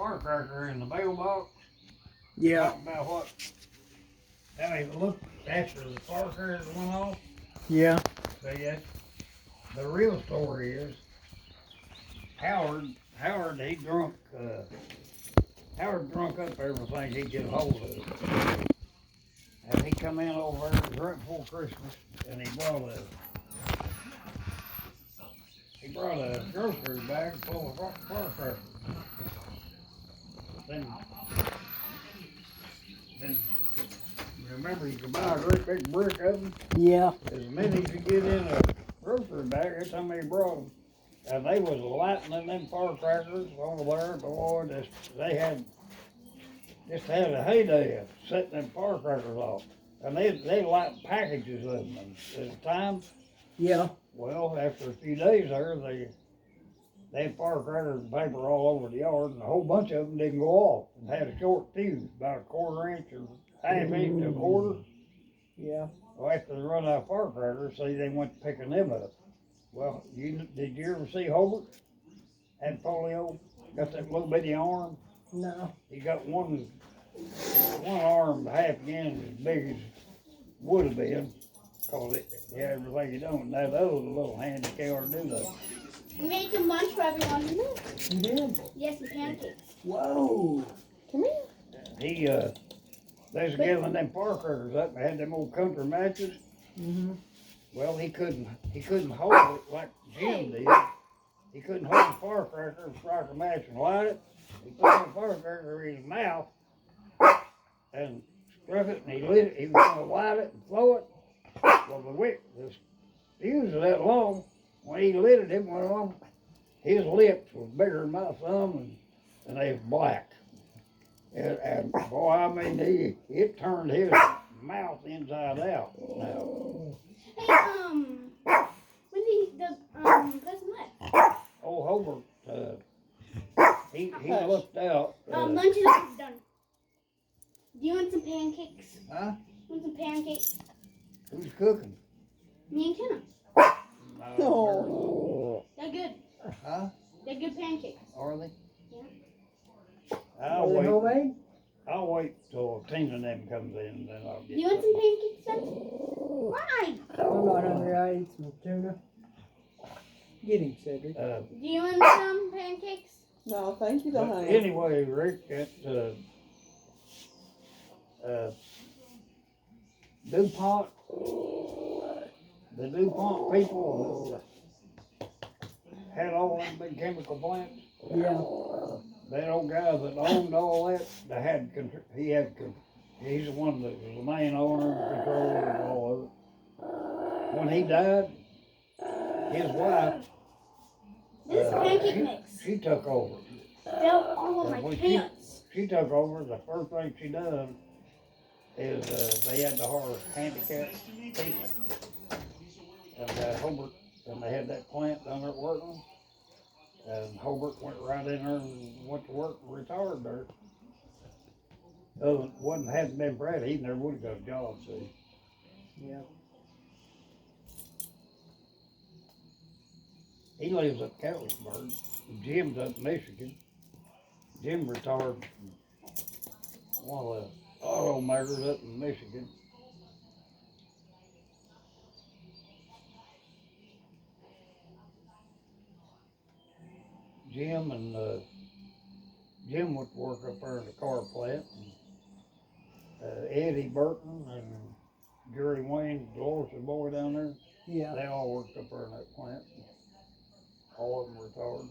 firecracker in the mailbox. Yeah. Talking about what, how he looked after the firecracker went off. Yeah. But yes, the real story is Howard, Howard drunk up everything he could hold of. And he come in over there right before Christmas, and he brought a grocery bag full of firecrackers. Then remember you could buy a great big brick of them. Yeah. As many as you get in a grocery bag, that's how many brought them. And they was lighting them firecrackers over there. Boy, they had a heyday of setting them firecrackers off. And they light packages of them at a time. Yeah. Well, after a few days there, they had firecrackers and paper all over the yard, and a whole bunch of them didn't go off and had a short fuse, about a quarter inch or half inch to a quarter. Yeah. Well, after they run out of firecrackers, see, they went picking them up. Well, did you ever see Hobart? Had polio, got that little bitty arm. No. He got one arm half again as big as would have been, cause it had everything you don't. Now the other little hand you can't hardly do that. We made some lunch for everyone. You did? Yes, some pancakes. Whoa. Come here. They was giving them firecrackers up and had them old country matches. Mm-hmm. Well, he couldn't hold it like Jim did. He couldn't hold the firecracker and strike a match and light it. He put the firecracker in his mouth and struck it, and he lit it. He was going to light it and throw it. Well, the fuse was that long. When he lit it, it went on. His lips was bigger than my thumb, and they was black. And boy, I mean, it turned his mouth inside out. Now, Hey, Wendy, that's what? old Hobart, he looked out. Lunch is almost done. Do you want some pancakes? Huh? You want some pancakes? Who's cooking? Me and Kenna. Oh. They're good. Huh? They're good pancakes. Are they? Yeah. I'll wait till Tina and them comes in, then I'll get. Do you want some pancakes then? Why? I'm not hungry. I ate some tuna. Get him, Cedric. Do you want some pancakes? No, thank you, But anyway, Rick, DuPont, the DuPont people had all them big chemical plants. Yeah. That old guy that owned all that, he's the one that was the main owner and controller of all of it. When he died, his wife, This is pancake mix. she took over. Fell all over my When pants. she took over, the first thing she done is they had to hire handicapped people. And Hobart, and they had that plant down there at working. And Hobart went right in there and went to work and retired there. Hadn't been Brad, he never would have got a job, see. Yeah. He lives up Catlettsburg. Jim's up in Michigan. Jim retired from one of the automakers up in Michigan. Jim went to work up there in the car plant. And, Eddie Burton and Jerry Wayne, Dolores' boy down there, Yeah. they all worked up there in that plant. All of them retired.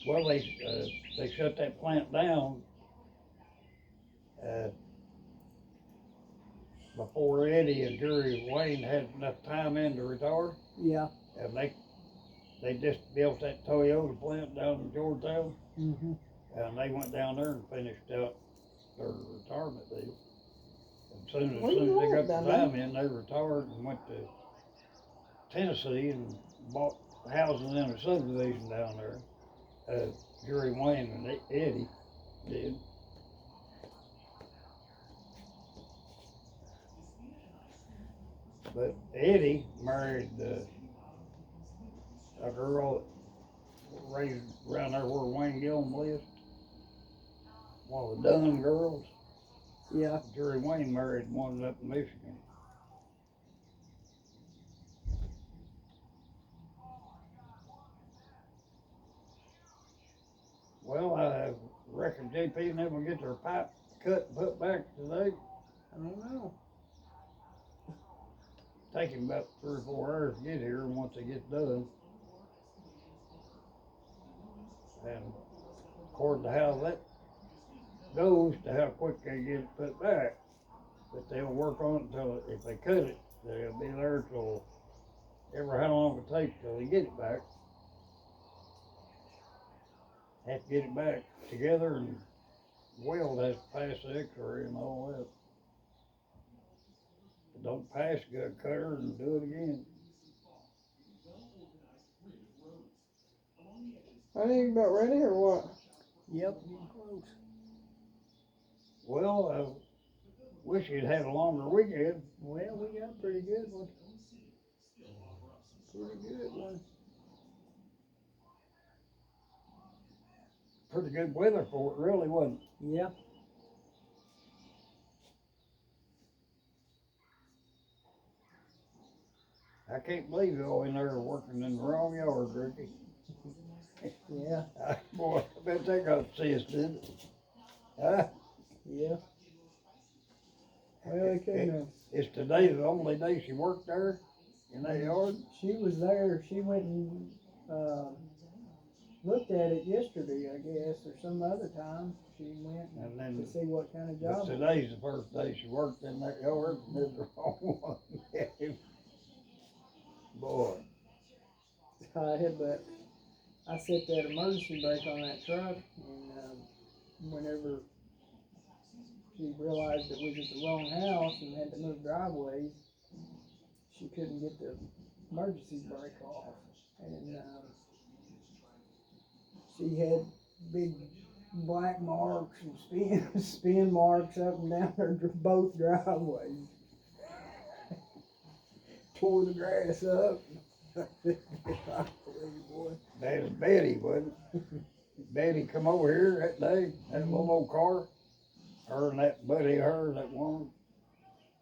Well, they shut that plant down before Eddie and Jerry Wayne had enough time in to retire. Yeah. And they just built that Toyota plant down in Georgetown. Mm-hmm. And they went down there and finished out their retirement deal. As soon as they got the time in, they retired and went to Tennessee and bought houses in a subdivision down there. Jerry Wayne and Eddie did. But Eddie married a girl that raised around there where Wayne Gillum lived. All the Dunn girls. Yeah. Jerry Wayne married one up in Michigan. Well, I reckon JP and them will get their pipe cut and put back today. I don't know. Take him about 3 or 4 hours to get here once they get done. And according to how that goes, to how quick they get it put back. But they'll work on it until, if they cut it, they'll be there till ever how long it takes till they get it back. Have to get it back together, and weld has to pass the x-ray and all that. If it don't pass, you gotta cut her and do it again. I think about ready or what? Yep, getting close. Well, I wish you'd had a longer weekend. Well, we got a pretty good one. Pretty good one. Pretty good weather for it, really, wasn't it? Yep. I can't believe you're all in there working in the wrong yard, Ricky. Yeah. Boy, I bet they got assist, didn't it? Huh? Yeah. Well, they couldn't have. Is today the only day she worked there in that yard? She was there. She went and looked at it yesterday, I guess, or some other time. She went And then, to see what kind of but job. today's the first day she worked in that yard and did the wrong one. Boy, But I set that emergency brake on that truck, and whenever she realized that we was at the wrong house and had to move driveways, she couldn't get the emergency brake off, and she had big black marks and spin marks up and down both driveways. Tore the grass up. Boy. that was Betty, wasn't it? Betty come over here that day, that little old car. Her and that buddy of hers, that one,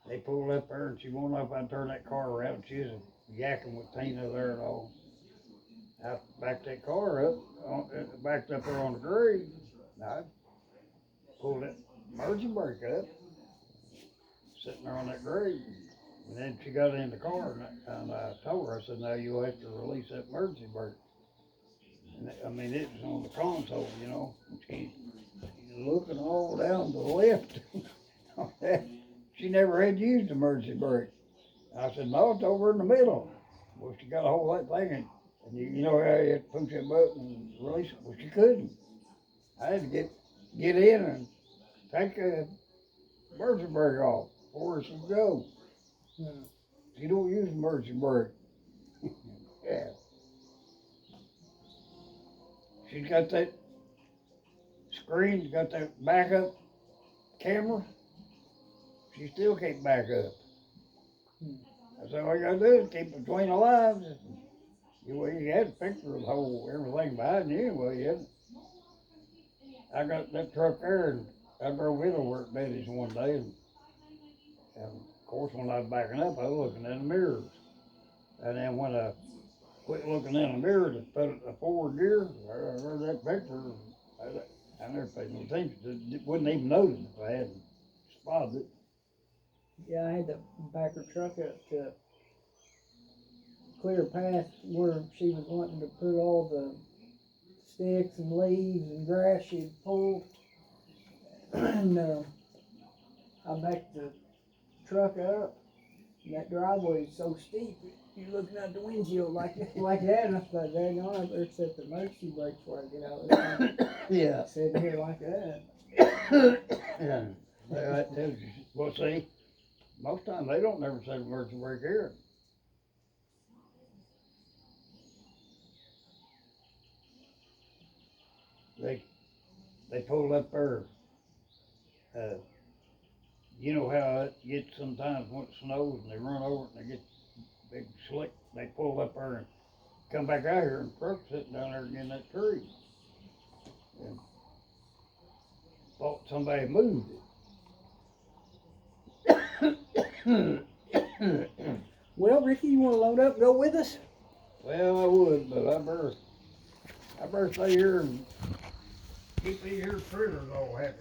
they pulled up there and she won't know if I'd turn that car around. She was yakking with Tina there and all. I backed that car up, backed up there on the grade. I pulled that emergency brake up, sitting there on that grade. And then she got in the car and I told her, I said, now you'll have to release that emergency brake. And I mean, it was on the console, you know. She's looking all down to the left. She never had used emergency brake. I said, no, it's over in the middle. Well, she got a hold of that thing, and you know how you have to push that button and release it. Well, she couldn't. I had to get in and take the emergency brake off before she could go. She don't use emergency brake. Yeah. She's got that screen, got that backup camera. She still can't back up. I said, all you gotta do is keep between the lines. You had a picture of the whole, everything behind you anyway, you hadn't. I got that truck there and I drove it over at Betty's one day and of course when I was backing up, I was looking in the mirrors. And then when I quit looking in the mirror to put it in forward gear, I heard that picture. I never paid no attention. It wouldn't even notice if I hadn't spotted it. Yeah, I had to back her truck up to clear a path where she was wanting to put all the sticks and leaves and grass she'd pulled. And I backed the truck up, and that driveway is so steep, you're looking out the windshield like that, and I thought, dang on, I better set the emergency brake before I get out of there. Yeah. Sitting here like that. Yeah. That tells you. Well, see, most times they don't never set emergency brake here. They pull up there. You know how it gets sometimes when it snows and they run over it and they get big slick. They pull up there and come back out here and the truck's sitting down there in that tree. And thought somebody moved it. Well, Ricky, you wanna load up and go with us? Well, I would, but I better stay here and keep these here critters all happy.